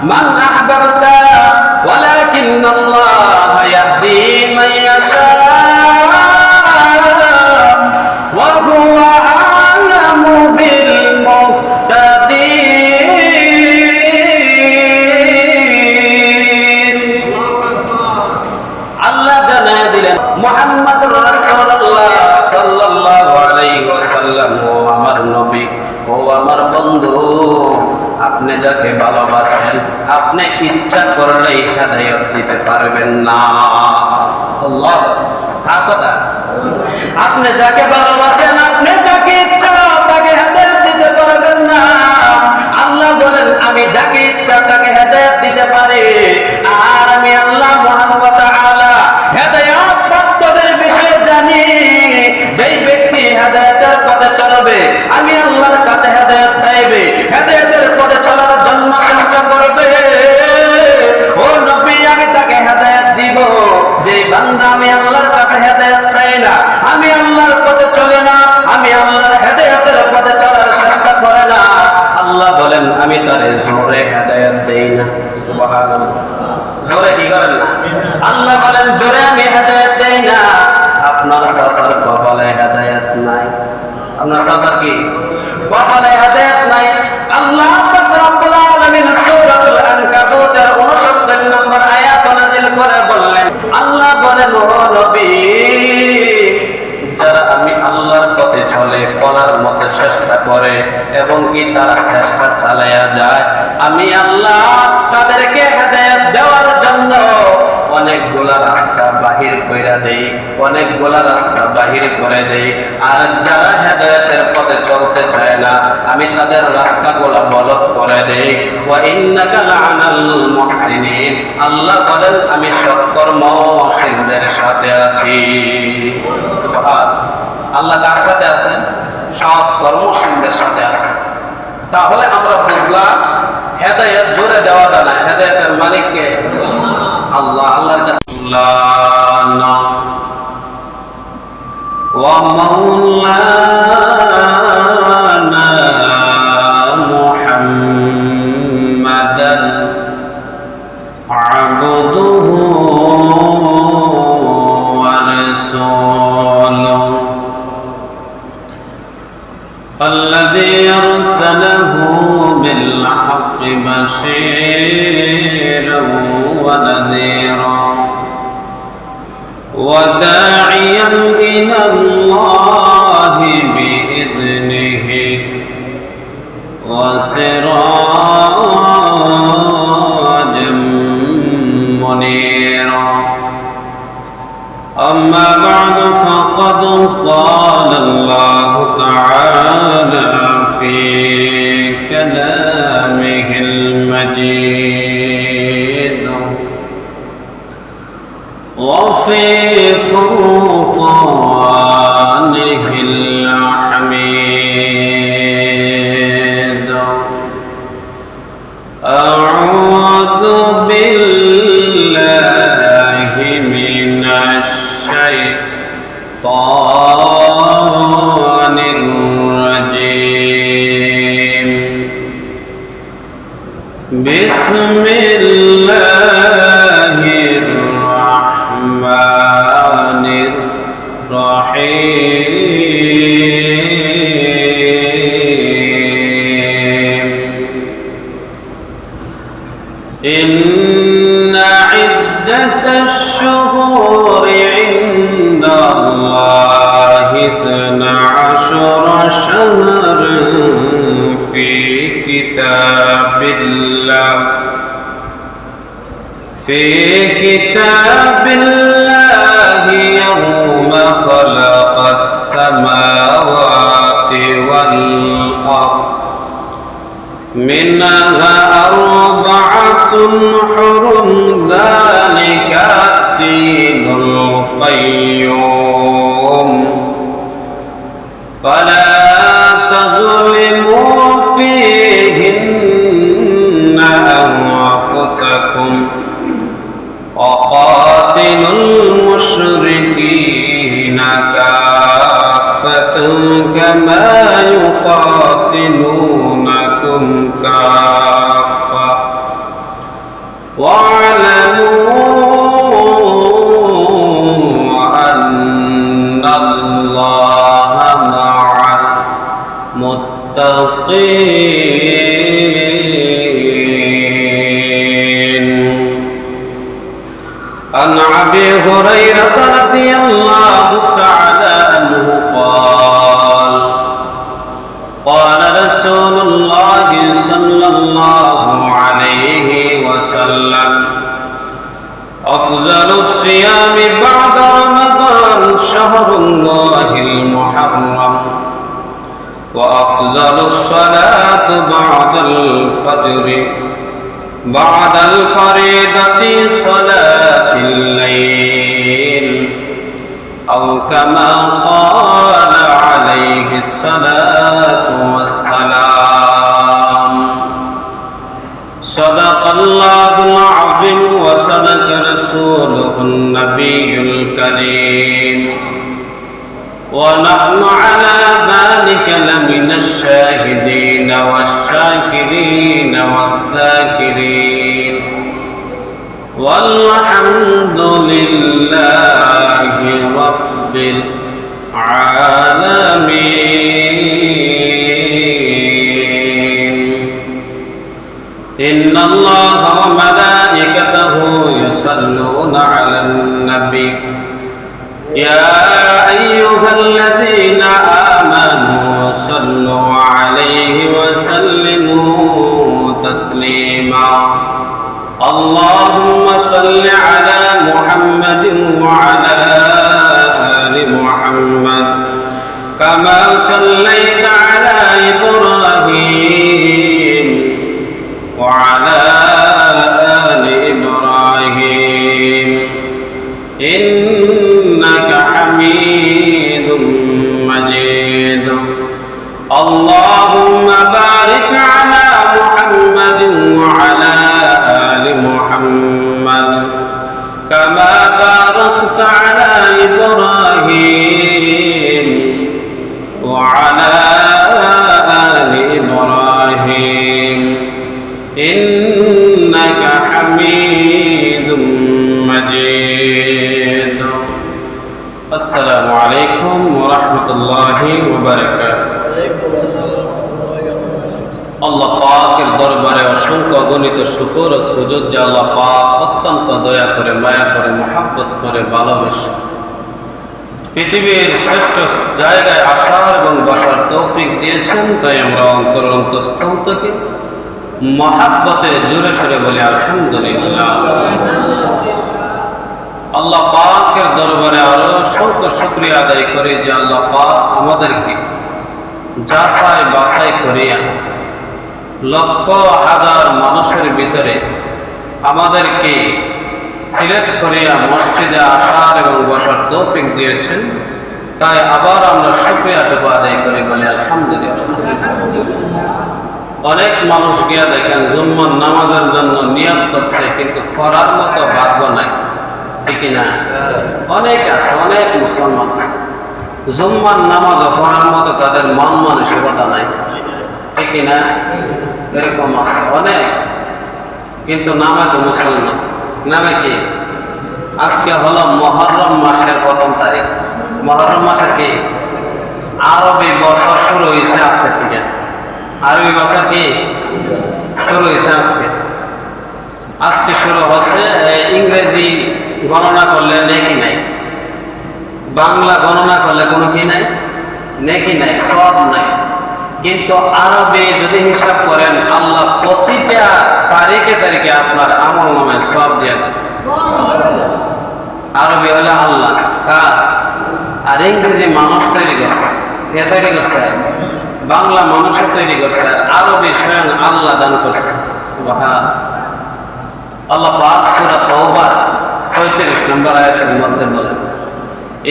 মান আহবাবতা ওয়ালাকিন্নাল্লাহ ইয়াহদি মান ইয়াশা ওয়া হুয়া আ'লামু বিল মুহতাদিন। আল্লাহ জানায় দিলেন মুহাম্মদুর রাসূলুল্লাহ সাল্লাল্লাহু আলাইহি ওয়াসাল্লাম, ও আমার নবী, ও আমার বন্ধু, আপনি যাকে ভালোবাসেন আপনি ইচ্ছা করলেই হেদায়েত দিতে পারবেন না। আল্লাহ কথা, আপনি যাকে ভালোবাসেন আপনি যাকে ইচ্ছা তাকে হেদায়েত দিতে পারবেন না। আল্লাহ বলেন আমি যাকে ইচ্ছা তাকে হেদায়েত দিতে পারি, আর আমি আল্লাহ সুবহানাহু ওয়া তাআলা হেদায়েত প্রাপ্তদের বিষয়ে জানি। যেই ব্যক্তি হেদায়েতের পথে চলবে আমি আল্লাহর কাছে হেদায়েত চাইবে, হেদায়েতের পথে চলার জন্য চেষ্টা করবে, ও নবী আমি তাকে হেদায়েত দিব। যেই বান্দা আমি আল্লাহর কাছে হেদায়েত চাই না, আমি আল্লাহর পথে চলে না, আমি আল্লাহর হেদায়েতের পথে চলার চেষ্টা করে না, আল্লাহ বলেন আমি তারে জোরে হেদায়েত দেই না। সুবহানাল্লাহ, জোরে কি করেন না? আল্লাহ বলেন জোরে আমি হেদায়েত দেই না। আপনার চাচার কপালে হেদায়েত নাই, আপনার চাচার কি কপালে হেদায়েত নাই। আল্লাহ রাব্বুল আলামিন সূরাতুল আনকাবুতের 69 নম্বর আয়াত নাযিল করে বললেন, আল্লাহ বলেন ও নবী, যারা আমি আল্লাহর পথে চলে করার মতো চেষ্টা করে এবং কি তারা চেষ্টা চালায়া যায়, আমি আল্লাহ তাদেরকে হেদায়েত দেওয়ার জন্য অনেকগুলা রাস্তা বাহির কইরা দেই, অনেকগুলা রাস্তা বাহির করে দেই। আর যারা হেদায়েতের পথে চলতে চায় না আমি তাদের রাস্তাগুলা বলদ করে দেই। ওয়া ইন্নাকা লা'আনাল মুহসিনিন, আল্লাহ বলেন আমি সৎকর্মশীলদের সাথে আছি। আল্লাহ কার সাথে আছেন? সৎকর্মশীলদের সাথে আছেন। তাহলে আমরা বুঝলাম হেদায়েত জোরে দেওয়া যায় না, হেদায়েতের মালিক কে? আল্লাহ। আল্লাহর কাছে ওয়া মাওলানা মুহাম্মাদান আবদুহু ওয়া রাসূলুহু الذي أرسله بالحق بشيرا ونذيرا وداعيا إلى الله بإذنه وسراجا منيرا. أما بعد فقد قال الله تعالى في كلامه المجيد وفي فرقانه الحميد. أعوذ بالله من الشيطان الرجيم. بسم الله الرحمن الرحيم. إن عدة الشهور عند الله 12 شهرا في كتاب الله يوم خلق السماوات والأرض منها 4 حرم ذلك الدين القيم فلا تظلموا فيهن أنفسكم وقاتلوا المشركين كافة كما يقاتلونكم كافة واعلموا أن الله مع المتقين. عن أبي هريرة رضي الله تعالى عنه قال قال رسول الله صلى الله عليه وسلم أفضل الصيام بعد رمضان شهر الله المحرم وأفضل الصلاة بعد الفجر بعد الفريضة صلاة الليل أو كما قال عليه الصلاة والسلام. صدق الله العظيم وصدق رسوله النبي الكريم ونحن على ذلك لمن الشاهدين والشاكرين والذاكرين والحمد لله رب العالمين. إن الله وملائكته يصلون على النبي يا أيها الذين آمنوا صلوا عليه وسلموا تسليما. اللهم صل على محمد وعلى آل محمد كما صليت على إبراهيم وعلى آل إبراهيم إنك حميد مجيد. اللهم بارك على محمد وعلى آل محمد كما باركت على إبراهيم وعلى آل إبراهيم إنك حميد مجيد. السلام عليكم ورحمة الله وبركاته. আল্লাহ পাকের দরবারে অসংখ্য অগণিত শুকর ও সুজুদ যে আল্লাহ পাক অত্যন্ত দয়া করে মায়া করে মহব্বত করে ভালোবেসে পৃথিবীর শ্রেষ্ঠ জায়গায় আসার এবং বসার তৌফিক দিয়েছেন, তাই আমরা অন্তরস্থল থেকে মহব্বতে জোরে সরে বলি আলহামদুলিল্লাহ। আল্লাহ পাকের দরবারে আরো অসংখ্য শুকরিয়া আদায় করি যে আল্লাহ পাক আমাদেরকে যাচাই বাছাই করিয়া লক্ষ হাজার মানুষের ভিতরে আমাদেরকে সিলেক্ট করিয়া মসজিদে আসার এবং বসার তৌফিক দিয়েছেন, তাই আবার আমরা শুকরিয়াটুকু আদায় করি বলি আলহামদুলিল্লাহ। অনেক মানুষ গিয়া দেখেন জুম্মার নামাজের জন্য নিয়ত করছে, কিন্তু পড়ার মতো ভাগ্য নাই, ঠিক না? অনেক আছে, অনেক মুসলমান জুম্মার নামাজ পড়ার মতো তাদের মন মানসিকতা নাই, ঠিক না? এরকম আছে অনেক, কিন্তু নামে তো মুসলমান। নামে কি? আজকে হলো মুহররম মাসের 1 তারিখ। মুহররম মাসের কি? আরবি বছর শুরু হয়েছে আজকে থেকে। আরবি বছর কি শুরু হয়েছে আজকে। আজকে শুরু হচ্ছে। ইংরেজি গণনা করলে নেকি নাই, বাংলা গণনা করলে কোনো কি নাই, নেকি নাই, সব নাই। কিন্তু আরবে যদি হিসাব করেন, আল্লাহ প্রতিটা তারিখে তারিখে আপনার আমল নামে সব দিয়ে দেন। আরবি হলে আল্লাহ কার, আর ইংরেজি মানুষ তৈরি করছে, কে তৈরি করছে? বাংলা মানুষের তৈরি করছে, আর আরবি স্বয়ং আল্লাহ দান করছে। সুবহান আল্লাহ পাক সূরা তাওবার 36 নম্বর আয়াতের মধ্যে বলেন,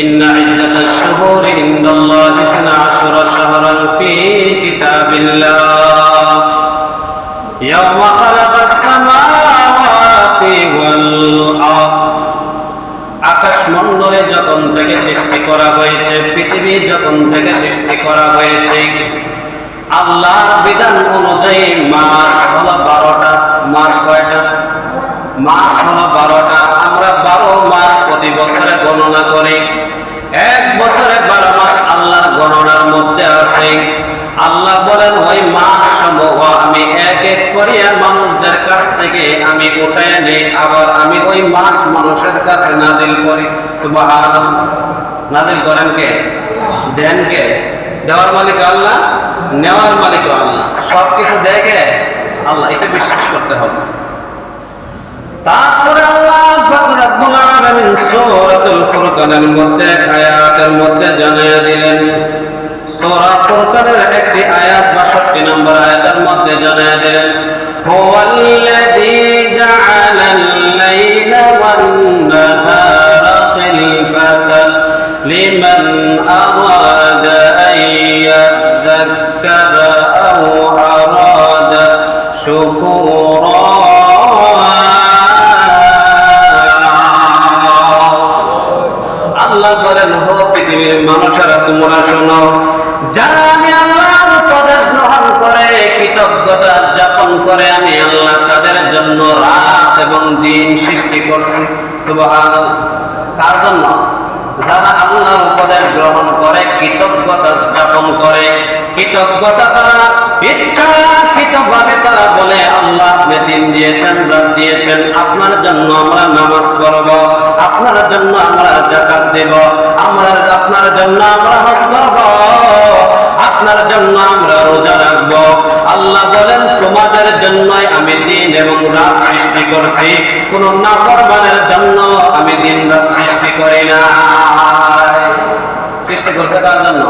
إن عدة الشهور عند الله 12 شهرا في كتاب الله يوم خلق السماوات والأرض। আকাশ মণ্ডলে যখন থেকে সৃষ্টি করা হয়েছে, পৃথিবী যখন থেকে সৃষ্টি করা হয়েছে, আল্লাহর বিধান অনুযায়ী মাস হলো 12টা। মাস কয়টা? মাস হলো 12টা। আমরা 12 মাস প্রতি বছরে গণনা করি। এক বছরে 12 মাস আল্লাহর গণনার মধ্যে আছে। আল্লাহ বলেন ওই মাস সমূহ আমি এক এক করিয়া মানুষদের কাছ থেকে আমি উঠায় নেই, আবার আমি ওই মাস মানুষের কাছে নাজিল করি। সুবহানাল্লাহ। নাজিল করেন কে? দেন কে? দেওয়ার মালিক আল্লাহ, নেওয়ার মালিক আল্লাহ। সবকিছু দেখে আল্লাহ, এটা বিশ্বাস করতে হবে। তারপরে আল্লাহ পাক রব্বুল আলামিন সূরাতুল ফুরকানের মধ্যে আয়াতের মধ্যে জানিয়ে দিলেন, সূরা ফুরকানের একটি আয়াত 62 নম্বর আয়াতের মধ্যে জানিয়ে দিলেন, হুয়াল্লাযী জাআলাল লাইলা ওয়ান নাহারা খিলফাতান লিমান আরাদা আন ইয়াযাক্কারা আও আরাদা শুকুরা। আল্লাহ বলেন, ও পৃথিবীর মানুষেরা তোমরা শোনো, যারা আমি আল্লাহর উপদেশ গ্রহণ করে কৃতজ্ঞতা যাপন করে আমি আল্লাহ তাদের জন্য রাত এবং দিন সৃষ্টি করছি। সুবহানাল্লাহ। কার জন্য? যারা আল্লাহর উপদেশ গ্রহণ করে কৃতজ্ঞতা যাপন করে, কৃতজ্ঞতা তারা ইচ্ছাকৃতভাবে তারা বলে আল্লাহ আপনি দিন দিয়েছেন, রাত দিয়েছেন, আপনার জন্য আমরা নামাজ পড়ব, আপনার জন্য আমরা যাকাত দেব, আমরা আপনার জন্য আমরা হজ করব, আপনার জন্য আমরা রোজা রাখব। আল্লাহ বলেন তোমাদের জন্যই আমি দিন এবং রাত সৃষ্টি করছি, কোন নাফরমানের জন্য আমি দিন রাত সৃষ্টি করি না। সৃষ্টি করছে তার জন্য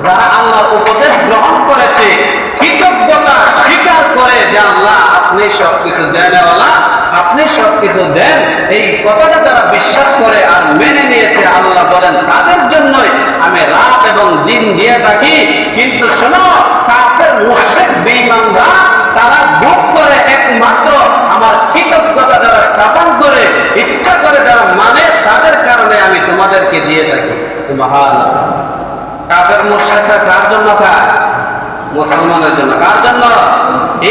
যারা আল্লাহর উপদেশ গ্রহণ করেছে, কৃতজ্ঞতা স্বীকার করে যে আল্লাহ আপনি সবকিছু দেন, আল্লাহ আপনি সবকিছু দেন, এই কথাটা যারা বিশ্বাস করে আর মেনে নিয়েছে, আল্লাহ বলেন তাদের জন্যই আমি রাত এবং দিন দিয়ে থাকি। কিন্তু শোনো, কাফের মুশরিক বেঈমানরা তারা ভোগ করে একমাত্র আমার কৃতজ্ঞতা যারা স্থাপন করে ইচ্ছা করে যারা মানে তাদের কারণে আমি তোমাদেরকে দিয়ে থাকি। সুবহানাল্লাহ। কাফের মুশরিকরা কার জন্য খায়? মুসলমানের জন্য। কার জন্য?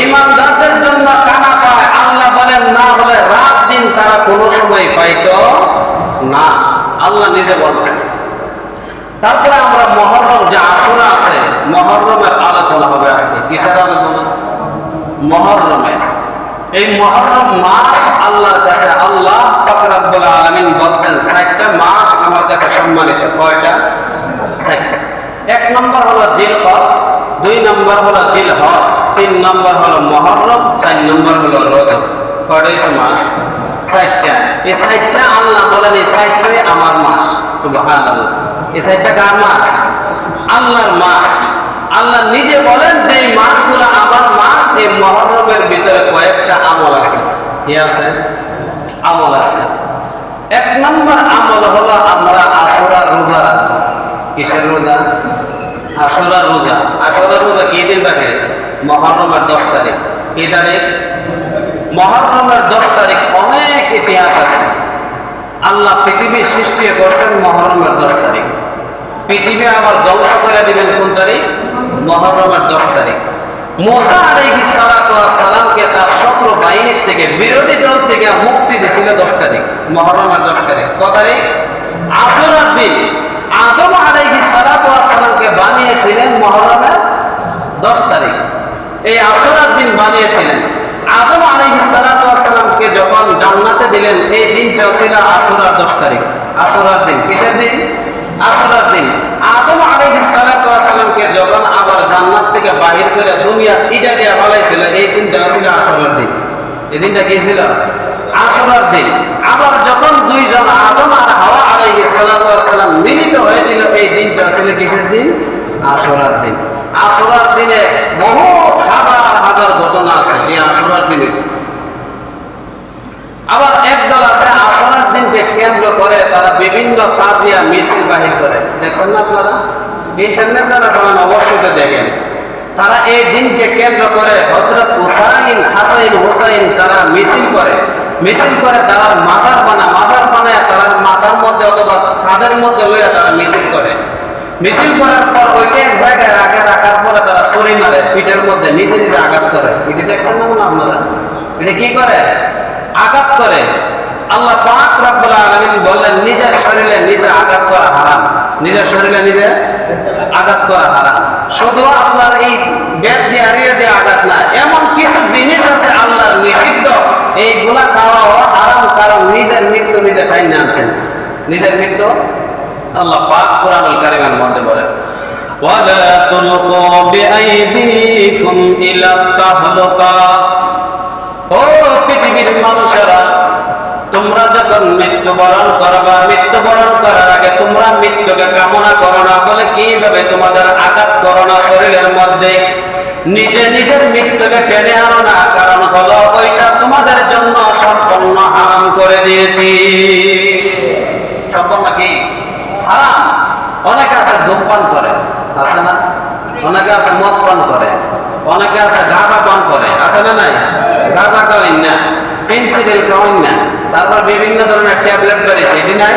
ঈমানদারদের জন্য কানা পায়। আল্লাহ বলেন না হলে রাত দিন তারা কোনো সময় পাইতো না, আল্লাহ নিজে বলছেন। তারপরে আমরা মুহররম যে আশুরা আছে, মুহররমের আলোচনা হবে আজকে। কিসের আলোচনা? মুহররমে। এই মুহররম মাস আল্লাহর কাছে আল্লাহ পাক রব্বুল আলামিন বলছেন 60টা মাস আমার কাছে সম্মানিত। কয়টা? 60টা। 1 নম্বর হলো জিলকদ, 2 নম্বর হলো জিলহজ, 3 নম্বর হলো মুহররম, 4 নম্বর হলো রজব। কয়টা মাস? 60টা। এই 60টা আল্লাহ বলেন এই 60টাই আমার মাস। সুবহানাল্লাহ। এই 60টা কার মাস? আল্লাহর মাস। আল্লাহ নিজে বলেন যে এই মাসগুলো আমার মাস। এই মুহররমের ভিতরে কয়েকটা আমল আছে। কি আছে? আমল আছে। 1 নম্বর আমল হলো আমরা আশুরা রোজা রাখব। কিসের রোজা? আশুরা রোজা। আশুরা রোজা কি দিন রাখে? মুহররমের 10 তারিখ। কি তারিখ? মুহররমের 10 তারিখ। অনেক ইতিহাস আছে। আল্লাহ পৃথিবী সৃষ্টি করছেন মুহররমের 10 তারিখ। পৃথিবী আবার ধ্বংস করে দিবেন কোন তারিখ? মুহররমের 10 তারিখ। মুসা আলাইহিস সালাতু ওয়াস সালামকে তার শত্রু বাহিনীর থেকে, বিরোধী দল থেকে মুক্তি দিয়েছিল 10 তারিখ, মুহররমের 10 তারিখ। কত তারিখ? আশুরার দিন। আদম আলাইহিস সালাতু ওয়াস সালামকে বানিয়েছিলেন মুহররমের 10 তারিখ। এই আশুরার দিন বানিয়েছিলেন। আদম আলাইহিস সালাতু ওয়াস সালামকে যখন জান্নাতে দিলেন, এই দিনটা ছিল আশুরার 10 তারিখ। আশুরার দিন। কিসের দিন? আশুরার দিন। আদম আলাইহিস সালাতু ওয়াস সালামকে যখন আবার জান্নাত থেকে বাহির করে দুনিয়া ইটা দিয়ে ফলাইছিল, এই দিনটা ছিল আশুরার দিন। এই দিনটা কি ছিল? আশুরার দিন। আবার যখন দুইজন আদম আর হাওয়া আলাইহিস সালাতু ওয়াস সালাম মিলিত হয়েছিল, এই দিনটা ছিল কিসের দিন? আশুরার দিন। আশুরার দিনে বহু হাজার হাজার ঘটনা আছে এই আশুরার দিনে। আবার একদল আছে আশুরার দিনকে কেন্দ্র করে তারা বিভিন্ন তাজিয়া মিছিল বাহির করে। দেখছেন না আপনারা? ইন্টারনেট যারা চালান অবশ্যই দেখেন। তারা এই দিনকে কেন্দ্র করে হযরত হুসাইন, হাসান, হুসাইন তারা মিছিল করে। মিছিল করে তারা মাজার বানায় তারা মাথার মধ্যে অথবা কাঁধের মধ্যে লইয়া তারা মিছিল করে। মিছিল করার পর ওইটা এক জায়গায় রাখার পরে তারা ছুরি মারে পিঠের মধ্যে, নিজে নিজে আঘাত করে। এটা দেখছেন না আপনারা? এটা কি করে? আঘাত করে, আল্লাহ পাক রব্বুল আলামিন বললেন নিজের শরীরে নিজে আঘাত করা হারাম, নিজের শরীরে নিজে আঘাত করা হারাম। শুধু আল্লাহর এই বেদ দিয়ে হারিয়ে দিয়ে আঘাত না, এমন কিছু জিনিস আছে আল্লাহর নিষিদ্ধ, এইগুলা খাওয়াও হারাম, কারণ নিজের মৃত্যু নিজে টাইনে আনছেন। নিজের মৃত্যু আল্লাহ পাক কোরআনুল কারীমের মধ্যে বলেন, ওয়ালা তুলকু বিআইদিকুম ইলা তাহলুকা। ও পৃথিবীর মানুষেরা, তোমরা যখন মৃত্যুবরণ করবা, মৃত্যুবরণ করার আগে তোমরা মৃত্যুকে কামনা করো না, বলে কিভাবে তোমাদের আঘাত করো না শরীরের মধ্যে, নিজে নিজের মৃত্যুকে টেনে আনো না, কারণ হলো ওইটা তোমাদের জন্য সম্পূর্ণ হারাম করে দিয়েছি। সম্পূর্ণ কি হারাম? অনেকে আছে ধূমপান করে, আছে না? অনেকে আছে মদ পান করে, অনেকে আছে গাঁজা পান করে, আছে না? নাই, গাঁজা করেন না, পেন্সিল করেন না, তারপর বিভিন্ন ধরনের ট্যাবলেট বেরিয়েছে, এটি নাই।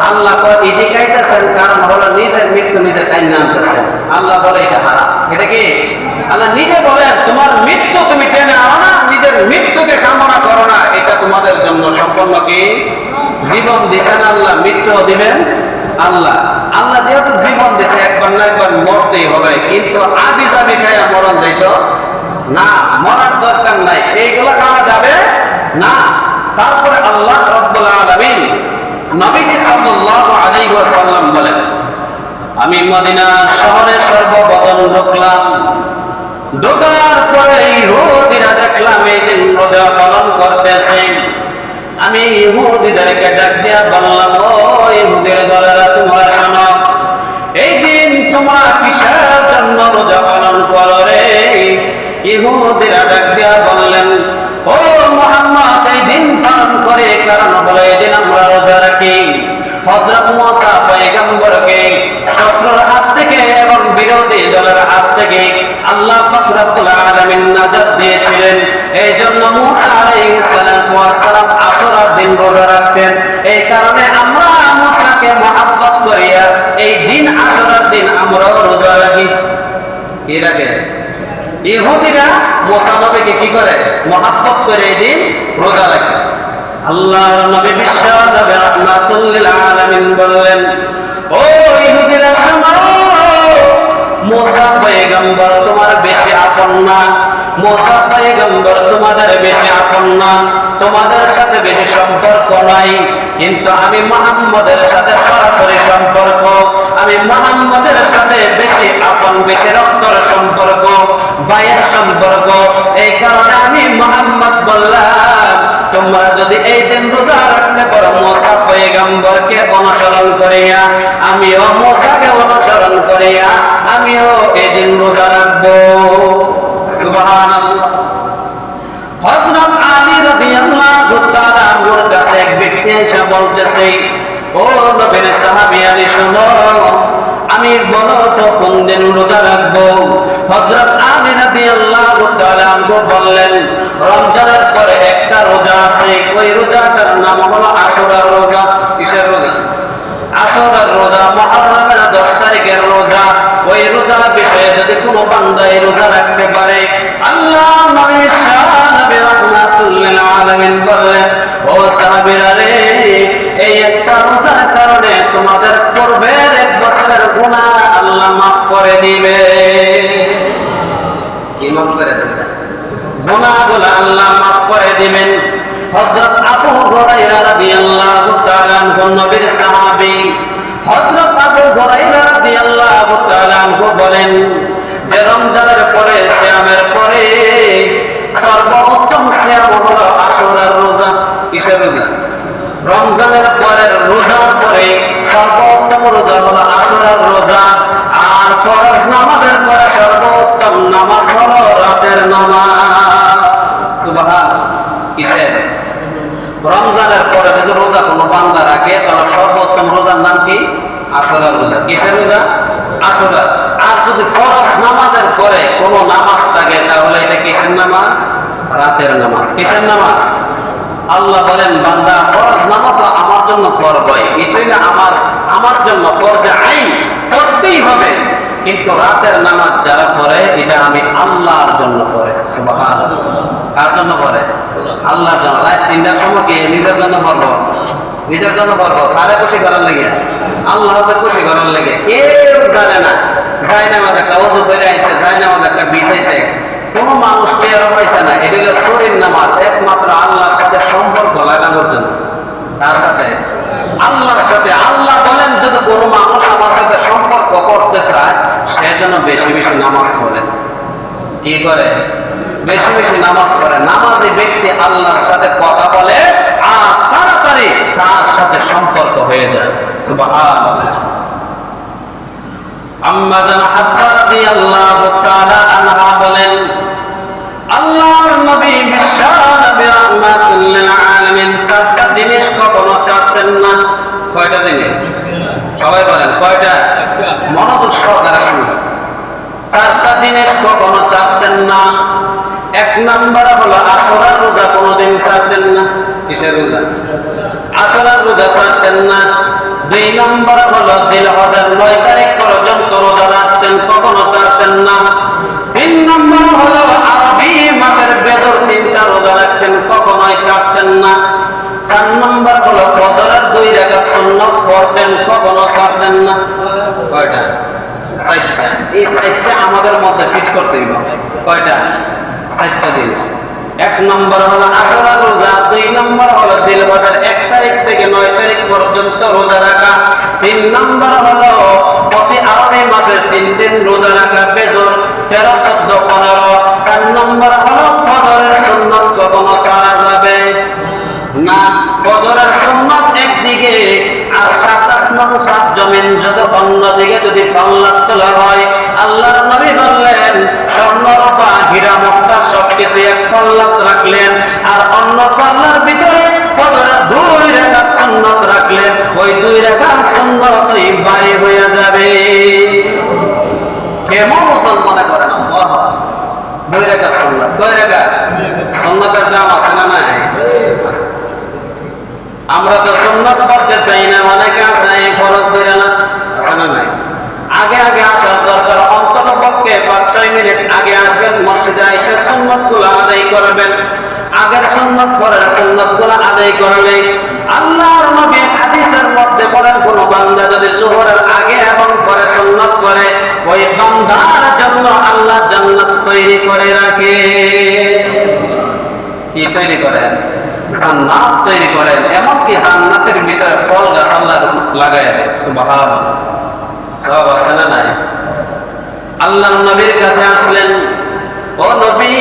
আল্লাহ এটি খাইতেছেন, কারণ হলো নিজের মৃত্যু নিজে টাইনে আনতেছেন। আল্লাহ বলে এটা হারাম। এটা কি আল্লাহ নিজে বলেন, তোমার মৃত্যু তুমি টেনে আনো না, নিজের মৃত্যুকে কামনা করো না, এটা তোমাদের জন্য সম্পূর্ণ কি জীবন দিচ্ছেন আল্লাহ, মৃত্যু দিবেন আল্লাহ। আল্লাহ যেহেতু জীবন দিচ্ছে, একবার না একবার মরতেই হবে, কিন্তু আবি যাবি খাইয়া মরণ যাইতো না, মরার দরকার নাই, এইগুলো খাওয়া যাবে না। তারপরে আল্লাহ রাব্বুল আলামিন নবীজি সাল্লাল্লাহু আলাইহি ওয়াসাল্লাম বলেন, আমি মদিনা শহরে সর্বপ্রথম ঢুকলাম, ঢোকার পরে ইহুদিরা দেখলাম এই দিন রোজা পালন করতেছে। আমি ইহুদিদেরকে ডাক দিয়া বললাম, ও ইহুদির দলেরা, তোমরা শোনো, এই দিন তোমরা কিসের জন্য রোজা পালন করো রে? ইহুদিরা ডাক দিয়া বললেন, ও মুহাম্মদ, এই দিন পালন করে কারণ হলো এই দিন আমরা রোজা রাখি হযরত মুসা পয়গম্বরকে শত্রুর হাত থেকে এবং বিরোধী দলের হাত থেকে আল্লাহ পাক রব্বুল আলামিন নাজাত দিয়েছিলেন। এই জন্য মুসা আলাইহিস সালাতু ওয়াস সালাম আশুরার দিন রোজা রাখতেন। এই কারণে আমরা মুসাকে মহব্বত করিয়া এই দিন আশুরার দিন আমরা রোজা রাখি। কি রাখে? ইহুদিরা মুসা নবীকে কি করে? মহব্বত করে এই দিন রোজা রাখে। আল্লাহর নবী বিশ্ব নবী রাহমাতুল লিল আলামিন বললেন, ও ইহুদিরা শোনো, মুসা পয়গম্বর তোমার বেশি আপন না, মুসা পয়গম্বর তোমাদের বেশি আপন না, তোমাদের সাথে বেশি সম্পর্ক নাই, কিন্তু আমি মুহাম্মদের সাথে সরাসরি সম্পর্ক, আমি মুহাম্মদের সাথে বেশি আপন, বেশি রক্তের সম্পর্ক, ভাইয়ের সম্পর্ক। এই কারণে আমি মুহাম্মদ বললাম, তোমরা যদি এই দিন রোজা রাখতে পারো মুসা পয়গম্বরকে অনুসরণ করিয়া, আমিও মুসাকে অনুসরণ করিয়া আমিও এই দিন রোজা রাখবো। সুবহানাল্লাহ। হযরত আলী রাদিয়াল্লাহু তাআলা আনহুর কাছে এক ব্যক্তি এসে বলতেছে, ও নবীর সাহাবী আলী শোনো, আমি বলো তো কোন দিন রোজা রাখবো? হযরত আলী রাদিয়াল্লাহু তাআলা আনহু বললেন, রমজানের পরে একটা রোজা আছে, ওই রোজাটার নাম হলো আশুরার রোজা। কিসের রোজা? আশুরার রোজা, মুহররমের 10 তারিখের রোজা। ওই রোজার বিষয়ে যদি কোনো বান্দা এই রোজা রাখতে পারে, আল্লাহ নবী নবী রাহমাতুল লিল আলামিন বললেন, ও সাহাবীরা রে, এই একটা রোজার কারণে তোমাদের পূর্বের 1 বছরের গুনাহ আল্লাহ মাফ করে দিবে। কি মাফ করে দেবে? গুনাহগুলো আল্লাহ মাফ করে দিবেন। হযরত আবু হুরায়রা রাদিয়াল্লাহু তাআলা আনহু নবীর সাহাবী, হযরত আবু হুরায়রা রাদিয়াল্লাহু তাআলা আনহু বলেন যে রমজানের পরে, সিয়ামের পরে সর্বোত্তম সিয়াম হলো আশুরার রোজা। কিসের রোজা? রমজানের পরের রোজার পরে সর্বোত্তম রোজা হলো আশুরার রোজা। আর ফরজ নামাজের পরে সর্বোত্তম নামাজ হলো রাতের নামাজ। সুবহানাল্লাহ। কিসের? রমজানের পরে যদি রোজা কোনো বান্দা রাখে, তাহলে সর্বোত্তম রোজার নাম কি? আশুরার রোজা। কিসের রোজা? আশুরা। আর যদি ফরজ নামাজের পরে কোনো নামাজ থাকে, তাহলে এটা কিসের নামাজ? রাতের নামাজ। কিসের নামাজ? আল্লাহ বলেন, বান্দা ফরজ নামাজ আমার জন্য ফরজ হয়, এটাই না আমার জন্য ফরজ আইন, পড়তেই হবে, কিন্তু রাতের নামাজ যারা পড়ে এটা আমি আল্লাহর জন্য পড়ে। সুবহানাল্লাহ। কার জন্য করে? আল্লাহর জন্য। রাত 3টার সময় কি নিজের জন্য করবো? নিজের জন্য করবো, তারে খুশি করার লেগে, আল্লাহকে খুশি করার লেগে। কেউ জানে না যাই না আমাদের একটা ওযু করে আইছে, যাই না আমাদের একটা বিছাইছে, কোন মানুষ টের পাইছে না। এটা হলো শরীর নামাজ, একমাত্র আল্লাহর সাথে সম্পর্ক লাগানোর জন্য। তার সাথে আল্লাহর সাথে। আল্লাহ বলেন যদি কোনো মানুষ আমার সাথে সম্পর্ক করতে চায় সে যেন বেশি বেশি নামাজ পড়ে। কি করে? বেশি বেশি নামাজ পড়ে। নামাজি ব্যক্তি আল্লাহর সাথে কথা বলে আর তাড়াতাড়ি তার সাথে সম্পর্ক হয়ে যায়। সুবহানাল্লাহ। আম্মা জান হাফসা রাদিয়াল্লাহু তাআলা আনহা বলেন, আল্লাহর নবী বিশ্ব নবী রাহমাতুল লিল আলামিন চারটা জিনিস কখনো চাচ্ছেন না। কয়টা জিনিস? সবাই বলেন কয়টা? মনোযোগ সহকারে শুনুন। চারটা জিনিস কখনো চাচ্ছেন না। এক নাম্বার হলো আশুরার রোজা কোনোদিন ছাড়তেন না। কিসের রোজা? আশুরার রোজা ছাড়তেন না। 2 নাম্বার হলো জিলহজের 9 তারিখ পর্যন্ত রোজা রাখতেন, কখনো ছাড়তেন না। 3 নাম্বার হলো আরবি মাসের বেদর 3টা রোজা রাখতেন, কখনোই ছাড়তেন না। 4 নাম্বার হলো ফজরের 2 রাকাত সুন্নাত পড়তেন, কখনো ছাড়তেন না। কয়টা? 4টা। এই 4টা আমাদের মধ্যে ফিট করতে হবে। কয়টা? 4টা জিনিস। 1 নম্বর হলো আশুরা রোজা, 2 নম্বর হলো জিলহজের 1 তারিখ থেকে 9 তারিখ পর্যন্ত রোজা রাখা, 3 নম্বর হলো প্রতি আরবি মাসের 3 দিন রোজা রাখা, বেজর 13, 14, 15। 4 নম্বর হলো ফজরের সুন্নাত কখনো ছাড়া যাবে না। ফজরের সুন্নাত একদিকে আর 7 আসমান 7 জমিন যত অন্যদিকে যদি সালাত তোলা হয়, আল্লাহর নবী বললেন স্বর্ণ রূপা হীরা মুক্তা সবকিছু এক সালাত রাখলেন আর অন্য সালার ভিতরে ফজরের 2 রাকাত সুন্নাত রাখলেন, ওই 2 রাকাত সুন্নাতই বাড়ি হয়ে যাবে। কেমন মনে করেন? আল্লাহ 2 রাকাত সুন্নাত, 2 রাকাত সুন্নাতের দাম আছে না নাই? আমরা তো সুন্নাত পড়তে চাই না, অনেকে আছে ফরজ করে না, আছে না নাই? আগে আগে আসার দরকার। অন্তত পক্ষে 5-6 মিনিট আগে আসবেন, মসজিদে এসে সুন্নাতগুলো আদায় করবেন। আগের সুন্নাত পরের সুন্নাতগুলো আদায় করলে আল্লাহর নবী হাদিসের মধ্যে বলেন, কোন বান্দা যদি যোহরের আগে এবং পরে সুন্নাত করে ওই বান্দার জন্য আল্লাহ জান্নাত তৈরি করে রাখে। কি তৈরি করেন? জান্নাত তৈরি করেন। এমনকি জান্নাতের ভিতরে ফল গাছ আল্লাহ লাগাই দেয়। সুবহানাল্লাহ। সব আছে না নাই? আল্লাহর নবীর কাছে আসলেন, ও নবী,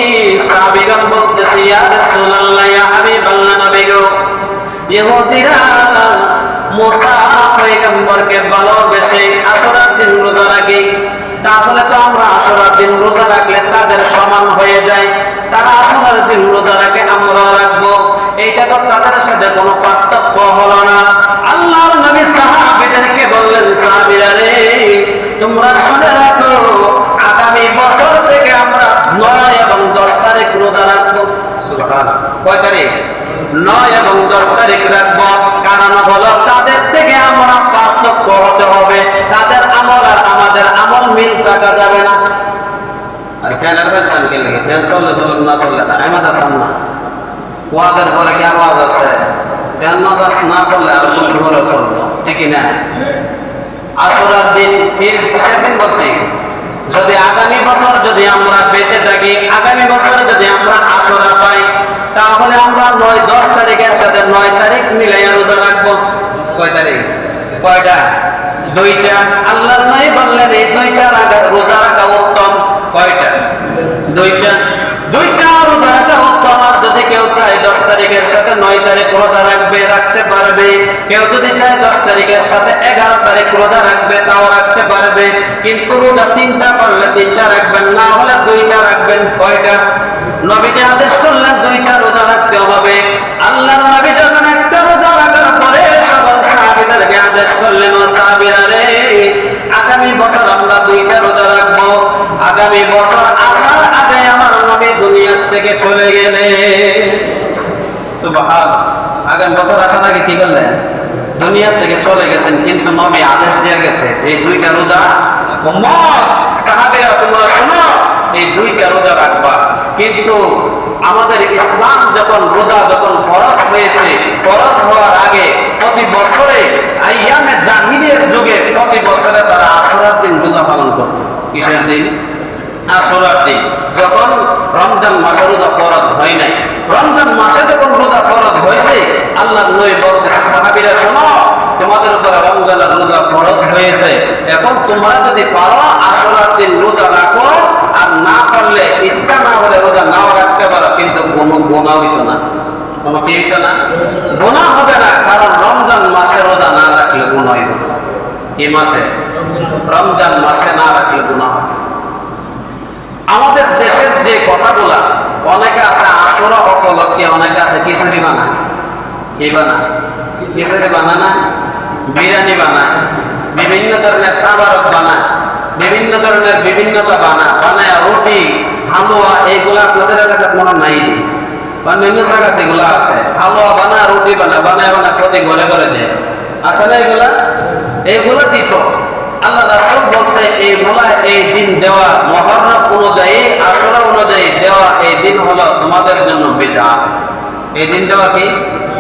সাহাবীগণ বলতেছে, ইয়া রাসূলুল্লাহ, ইয়া হাবিবাল্লাহ, নবী গো, ইহুদীরা মুসা পয়গম্বরকে ভালোবেসে আশুরার দিন রোজা রাখে। তাহলে তো আমরা আশুরার দিন রোজা রাখলে তাদের সমান হয়ে যায়। তারা আশুরার দিন রোজা রাখে, আমরা রাখবো, এইটা তো তাদের সাথে কোনো পার্থক্য হলো না। আল্লাহর নবী সাহাবীদেরকে বললেন, সাহাবীরা রে, তোমরা শুনে রাখো, আগামী বছর থেকে আমরা 9 এবং 10 তারিখ রোজা রাখবো। সুবহানাল্লাহ। কয় তারিখ? 9 এবং 10 তারিখ রাখবো। কারণ হলো তাদের থেকে আমরা পার্থক্য হতে হবে, তাদের আমল আর আমাদের আমল মিল থাকা যাবে না। আর কেন ফ্যান কে লাগে? ফ্যান চললে চলুন, না চললে না। আমি আসাম না, ওয়াদের পরে কি আওয়াজ আছে? ফ্যান না চললে আর চলতে করে চলবো, ঠিকই না? আশুরার দিন সেদিন বলছি, যদি আগামী বছর যদি আমরা বেঁচে থাকি, আগামী বছর যদি আমরা আশুরা পাই, তাহলে আমরা 9-10 তারিখের সাথে 9 তারিখ মিলাই রোজা রাখবো। কয় তারিখ? কয়টা? 2টা। আল্লাহর নবী বললেন এই 2টা রোজা রাখা উত্তম। কয়টা? 2টা। 2টা রোজা রাখা উত্তম। আর যদি কেউ চায় 10 তারিখের সাথে 9 তারিখ রোজা রাখবে, রাখতে পারবে। কেউ যদি চায় 10 তারিখের সাথে 11 তারিখ রোজা রাখবে, তাও রাখতে পারবে। কিন্তু রোজা 3টা করলে 3টা রাখবেন, না হলে 2টা রাখবেন। কয়টা? নবীজি আদেশ করলেন 2টা রোজা রাখতে হবে। আল্লাহর নবী যখন একটা রোজা রাখার পরে সকল সাহাবীদেরকে আদেশ করলেন, ও সাহাবীরা রে, আগামী বছর আমরা 2টা রোজা রাখবো। আগামী বছর আসার আগে আমার নবী দুনিয়া থেকে চলে গেলে। সুবহানাল্লাহ। আগামী বছর আসার আগে কি করলেন? দুনিয়া থেকে চলে গেছেন, কিন্তু নবী আদেশ দিয়ে গেছে এই 2টা রোজা উম্মত সাহাবীরা তোমরা শোনো, এই 2টা রোজা রাখবা। কিন্তু আমাদের ইসলাম যখন রোজা যখন ফরজ হয়েছে, ফরজ হওয়ার আগে প্রতি বছরে আইয়ামে জাহিলিয়ার যুগে প্রতি বছরে তারা আশুরার দিন রোজা পালন করত। কিসের দিন? আশুরার দিন। যখন রমজান মাসে রোজা ফরজ হয় নাই, রমজান মাসে যখন রোজা ফরজ হয়েছে, আল্লাহর নবী বলতেন, সাহাবীরা শোনো, তোমাদের উপরে রমজানের রোজা ফরজ হয়েছে, এখন তোমরা যদি পারো আশুরার দিন রোজা রাখো, আর না পারলে ইচ্ছা না হলে রোজা নাও রাখতে পারো, কিন্তু কোনো গুনাহ হইতো না। কোনো কি হইতো না? গুনাহ হবে না, কারণ রমজান মাসে রোজা না রাখলে গুনাহ হইতো না। কি মাসে? রমজান মাসে না রাখলে গুনাহ হবে। আমাদের দেশের যে কথাগুলা, অনেকে আছে আশুরা উপলক্ষে, অনেকে আছে খিচুড়ি বানায়। কি বানায়? খিচুড়ি বানায় না, বিরিয়ানি বানায়, বিভিন্ন ধরনের খাবার বানায়, বিভিন্ন ধরনের বিভিন্নতা বানায়, রুটি, হালুয়া, এইগুলা আপনাদের এলাকার মনে নাই বা বিভিন্ন জায়গাতে এগুলা আছে। হালুয়া বানায়, রুটি বানায়, বানায় প্রতি ঘরে ঘরে দেয়। আছে না এগুলা? এইগুলো দিত। আল্লাহ রাসূল বলছে এইগুলা এই দিন দেওয়া, মুহররম অনুযায়ী, আশুরা অনুযায়ী দেওয়া এই দিন হলো তোমাদের জন্য বিদআত। এই দিন দেওয়া কি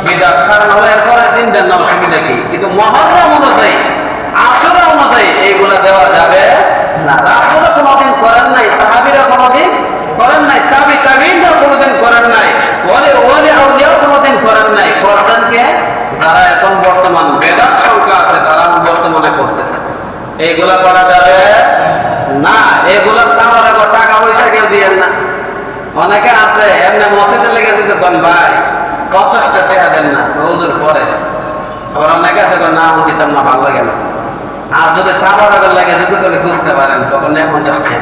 বিদআত? কারণ হলো এরপরের দিন দেন না, অসুবিধা কি? কিন্তু মুহররম অনুযায়ী, আশুরা অনুযায়ী এইগুলা দেওয়া যাবে না। রাসূল কোনোদিন করেন নাই, সাহাবীরা কোনোদিন করেন নাই, তাবিঈনরা কোনোদিন করেন নাই, ওলি আউলিয়াও কোনোদিন করেন নাই। করছেন কে? যারা এখন বর্তমান বেদাত সংখ্যা আছে, তারা বর্তমানে করতেছে। এইগুলা করা যাবে না। এগুলো আমার টাকা পয়সা কেউ দিয়েন না। অনেকে আছে এমনি মসজিদে লেগে দিতে পারেন, ভাই 50 টাকা দেন না, হুজুর পরে। আবার অনেকে আছে না, আমি দিতাম না, ভালো লাগে না। আর যদি খাবার লাগে যদি করে বুঝতে পারেন, তখন 50 টাকা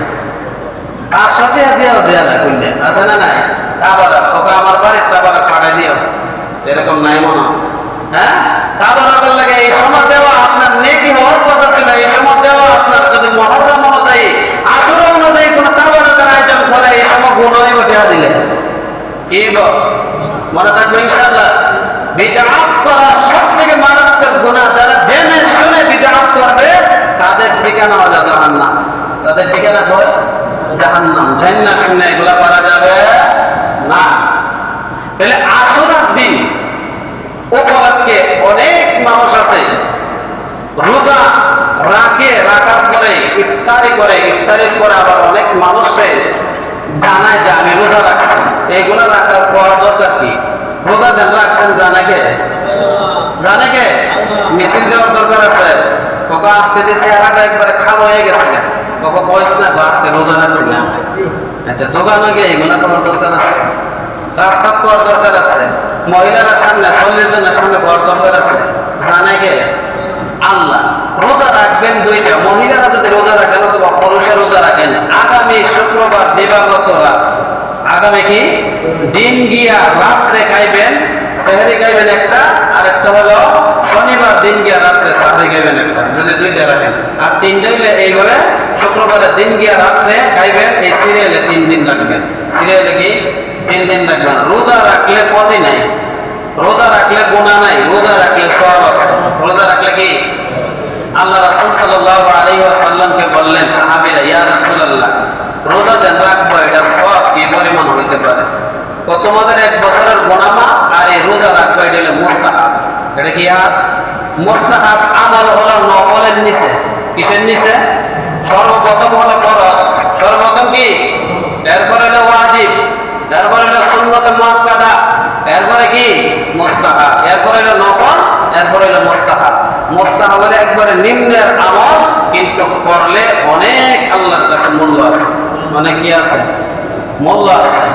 500 টাকা দিয়েও দেওয়া যায়, বুঝলেন? আছে না নাই? খাবার তোকে আমার বাড়ির খাবার পাঠাই দিও, এরকম নাই মনে হয়। হ্যাঁ, খাবার লাগে এই সময় দেওয়া আপনার নেকি হওয়ার কথা ছিল। এই সময় দেওয়া আপনার যদি মুহররম অনুযায়ী, আশুরা অনুযায়ী কোন খাবারের আয়োজন করে, এই সময় গুনাহ উঠিয়ে দিলে কি মনে থাকবে ইনশাআল্লাহ। বিদআত করা সবথেকে মারাত্মক গুনাহ। যারা জেনে শুনে বিদআত করবে, তাদের ঠিকানা হলো জাহান্নাম। তাদের ঠিকানা হয় জাহান্নাম। জান্নাত শুনে এগুলা করা যাবে না। তাহলে আশুরার দিন উপলক্ষে অনেক মানুষ আছে রোজা রাখে, রাখার পরে ইফতারি করে, ইফতারির পরে আবার অনেক মানুষকে জানায় যে আমি রোজা রাখছি। এইগুলো রাখার পর দরকার কি? রোজা যেন রাখছেন জানে কে? জানে কে? মিছিল দেওয়ার দরকার আছে। কখন আজকে যে চেহারাটা একবারে খাওয়া হয়ে গেছে, কখন বয়স না তো আজকে রোজা রাখছিলাম। আচ্ছা, দোকানে গিয়ে এগুলো করার দরকার আছে, রাস্তা করার দরকার আছে, মহিলারা সামনে 40 জনের সামনে করার দরকার আছে। জানে কে? আল্লাহ। রোজা রাখবেন দুইটা, মহিলারা যদি রোজা রাখেন অথবা পুরুষের রোজা রাখেন, আগামী শুক্রবার দিবাগত রাত, আগামী কি দিন গিয়া রাত্রে খাইবেন, সেহরি খাইবেন একটা, আর একটা হলো শনিবার দিন গিয়া রাত্রে সাহরি খাইবেন একটা, যদি দুইটা রাখেন। আর তিনটা হইলে এইভাবে শুক্রবারের দিন গিয়া রাত্রে খাইবেন, এই সিরিয়ালে 3 দিন রাখবেন। সিরিয়ালে কি 3 দিন রাখবেন। রোজা রাখলে পথে নাই, রোজা রাখলে গুনাহ নাই, রোজা রাখলে সওয়াব আছে। রোজা রাখলে কি? আল্লাহ রাসূল সাল্লাল্লাহু আলাইহি ওয়াসাল্লামকে বললেন সাহাবীরা, ইয়া রাসূলুল্লাহ, রোজা যেন রাখবো, এটার সওয়াব কি পরিমাণ হতে পারে? তো তোমাদের 1 বছরের গুনাহ মাফ, আর এই রোজা রাখবো এটা হলো মুস্তাহাব। এটা কি? মুস্তাহাব আমল হলো নফলের নিচে। কিসের নিচে? সর্বপ্রথম হলো ফরজ, সর্বপ্রথম কি? এরপরে হলো ওয়াজিব, এরপরে হলো সুন্নাতে মুআক্কাদা, এরপরে কি? মুস্তাহাব, এরপরে হলো নফল, এরপরে হলো মুস্তাহাব। মুস্তাহাব হলো একবারে নিম্নের আমল, কিন্তু করলে অনেক আল্লাহর কাছে মূল্য আছে। মানে কি আছে? মূল্য আছে।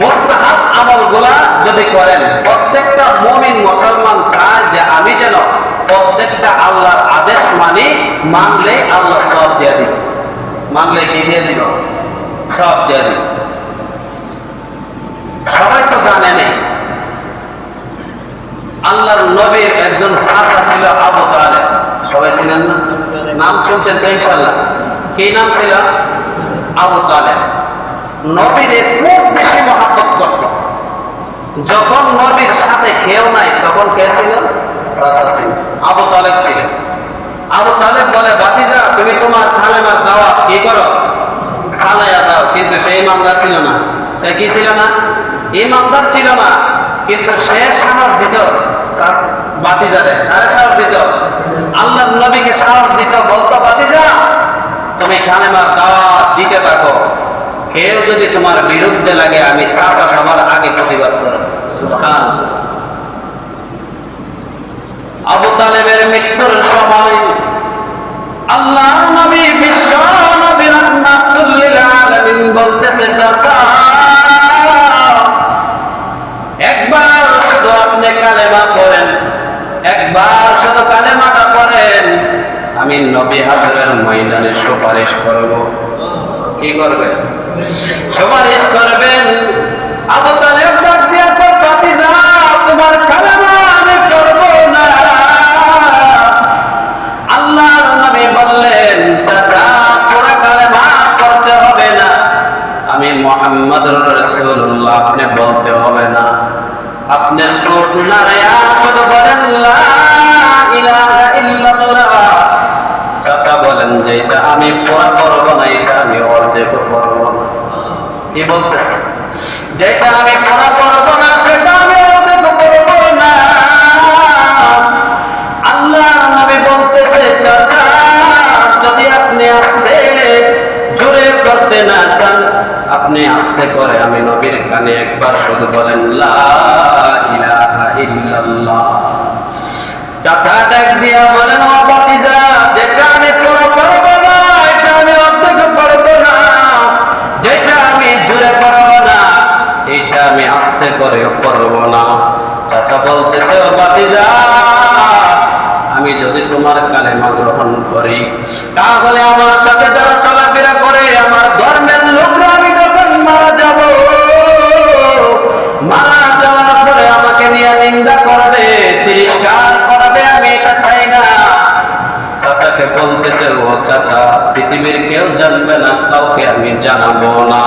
মুস্তাহাব আমলগুলা যদি করেন, প্রত্যেকটা মুমিন মুসলমান চায় যে আমি যেন প্রত্যেকটা আল্লাহর আদেশ মানি, মানলে আল্লাহ সব দিয়ে দিব। মানলে কি দিয়ে দিব? সব দিয়ে দিব। সবাই তো জানেন আল্লাহর নবীর একজন সাহাবা ছিল আবু তালেব। সবাই ছিলেন না? নাম শুনছেন তো ইনশাআল্লাহ। কি নাম ছিল? আবু তালেব। নবীরে খুব বেশি মহব্বত করত। যখন নবীর সাথে কেউ নাই, তখন কে ছিল? আবু তালেব ছিল। আবু তালেব বলে, ভাতিজা তুমি তোমার কালেমার দাওয়াত কি করো? সালাইয়া দাও। কিন্তু সেই মামলা ছিল না। সে কি ছিল না? ইমানদার ছিল না, কিন্তু সে সাহস দিত বাতিজারে, তার সাহস দিত, আল্লাহর নবীকে সাহস দিত, বলতো বাতিজা তুমি কালেমার দাওয়াত দিতে থাকো, কেউ যদি তোমার বিরুদ্ধে লাগে আমি সাফা সবার আগে প্রতিবাদ করব। সুবহানাল্লাহ। আবু তালেবের মৃত্যুর সময় আল্লাহ নবী বিশ্ব নবী রাহমাতুল লিল আলামিন বলতেছে চাচা একবার শুধু আপনি কালেমা পড়েন, একবার শুধু কালেমাটা পড়েন, আমি নবী হাজরের ময়দানে সুপারিশ করব। কি করবেন? সুপারিশ করবেন। আবু তালেব ডাক দিয়া কয় ভাতিজা তোমার কালেমা আমি করব না। আল্লাহর নবী বললেন চাচা পুরা কালেমা করতে হবে না, আমি মুহাম্মদুর রাসূলুল্লাহ আপনি বলতে হবে না, আপনি ঠোঁট নাড়ায়া শুধু বলেন লা ইলাহা ইল্লাল্লাহ। চাচা বলেন যে এটা আমি পুরা করব না, এটা আমি অর্ধেক করব না। কি বলতেছে? যেটা আমি পুরা করব না সেটা আমি অর্ধেক করব না। আল্লাহ নবী বলতেছে চাচা যদি আপনি আস্তে জোরে করতে না চান আপনি আস্তে করে আমি নবীর কানে একবার শুধু বলেন লা ইলাহা ইল্লাল্লাহ। চাচা ডাক দিয়া বলেন ও ভাতিজা যেটা আমি পুরো করব না এটা আমি অর্ধেক করব না, যেটা আমি জোরে করব না এটা আমি আস্তে করে করব না। চাচা বলতেছে ও ভাতিজা আমি যদি তোমার কালেমা গ্রহণ করি তাহলে আমার সাথে যারা চলাফেরা করে আমার ধর্মের লোকরা আমি যখন মারা যাব, মারা যাওয়ার পরে আমাকে নিয়ে নিন্দা করবে, তিরস্কার করবে, আমি এটা চাই না। চাচাকে বলতেছে ও চাচা পৃথিবীর কেউ জানবে না, কাউকে আমি জানাবো না,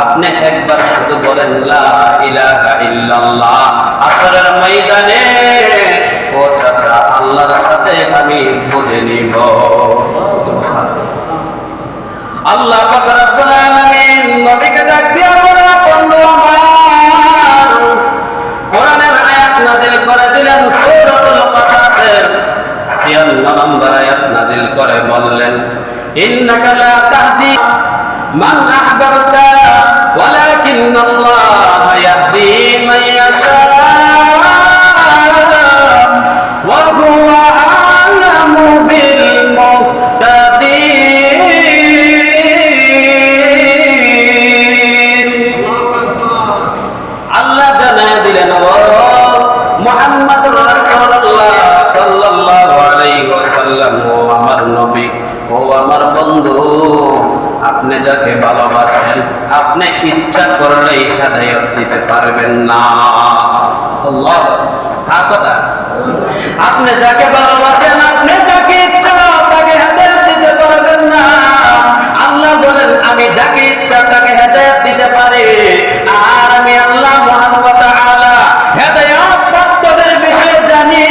আপনি একবার শুধু বলেন লা ইলাহা ইল্লাল্লাহ। আসরের ময়দানে ও চাচা আল্লাহর সাথে আমি বুঝে নিব। আল্লাহ পাক রব্বুল আলামিন নবীকে ডাক দিয়া বলে বন্ধু আমার কোরআনের আয়াত নাযিল করে দিলেন সূরাতুল কাসাসের 56 নম্বর আয়াত নাযিল করে বললেন ইন্নাকা লা তাহদি মান আহবাবতা ওয়ালাকিন্নাল্লাহ ইয়াহদি মান ইয়াশা ওয়া হুয়া আ'লামু বিল মুহতাদিন। আল্লাহ জানায় দিলেন ও মুহাম্মদুর রাসূলুল্লাহ সাল্লাল্লাহু আলাইহি ওয়াসাল্লাম ও আমার নবী ও আমার বন্ধু আপনি যাকে ভালোবাসেন আপনি ইচ্ছা করলেই হেদায়েত দিতে পারবেন না। আল্লাহ কার কথা? আপনি যাকে ভালোবাসেন আপনি যাকে ইচ্ছা তাকে হেদায়েত দিতে পারবেন না। আল্লাহ বলেন আমি যাকে ইচ্ছা তাকে হেদায়েত দিতে পারি, আর আমি আল্লাহ সুবহানাহু ওয়া তাআলা হেদায়েত প্রাপ্তদের বিষয়ে জানি।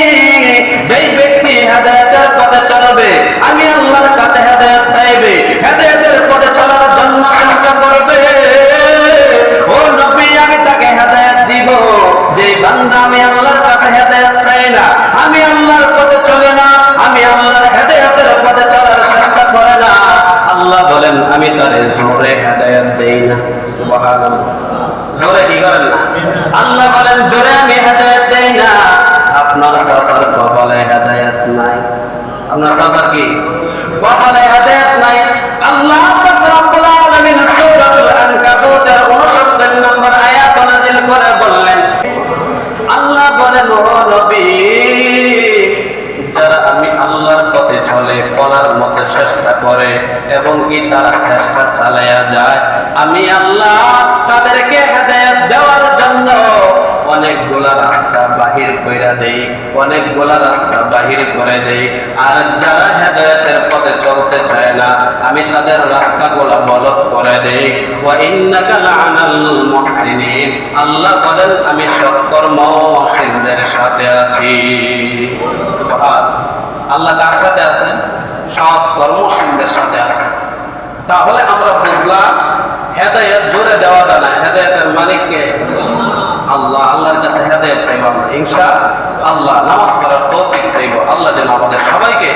যেই ব্যক্তি হেদায়েতের পথে চলবে আমি আল্লাহর কাছে হেদায়েত চাইবে, হেদায়েতের পথে চলার জন্য চেষ্টা করবে, ও নবী আমি তাকে হেদায়েত দিব। যেই বান্দা আমি আল্লাহর কাছে হেদায়েত চাই না, আমি আল্লাহর পথে চলে না, আমি আল্লাহর হেদায়েতের পথে চলার চেষ্টা করে না, আল্লাহ বলেন আমি তারে জোরে হেদায়েত দেই না। সুবহানাল্লাহ। জোরে কি করেন না? আল্লাহ বলেন জোরে আমি হেদায়েত দেই না। আপনার চাচার কপালে হেদায়েত নাই, আপনার চাচার কি কপালে হেদায়েত নাই। আল্লাহ পাক রব্বুল আলামিন সূরাতুল আনকাবুতের 69 নম্বর আয়াত নাযিল করে বললেন আল্লাহ বলেন ও নবী যারা আমি আল্লাহর পথে চলে করার মতো চেষ্টা করে এবং কি তারা চেষ্টা চালায়া যায় আমি আল্লাহ তাদেরকে হেদায়েত দেওয়ার জন্য অনেকগুলা রাস্তা বাহির কইরা দেই, অনেকগুলা রাস্তা বাহির করে দেই। আর যারা হেদায়েতের পথে চলতে চায় না আমি তাদের রাস্তাগুলো বলদ করে দেই। ওয়া ইন্নাকা লা'আনাল মুহসিনিন। আল্লাহ বলেন আমি সৎকর্মশীলদের সাথে আছি। সুবহান আল্লাহ কার সাথে আছেন? সৎকর্মশীলদের সাথে আছেন। তাহলে আমরা বুঝলাম হেদায়েত জোরে দেওয়া যায় না, হেদায়েতের মালিককে আল্লাহ। আল্লাহর কাছে হেদায়েত চাইব আমরা ইনশাআল্লাহ। নামাজ পড়ার তৌফিক চাইব আল্লাহ যেন আমাদের সবাইকে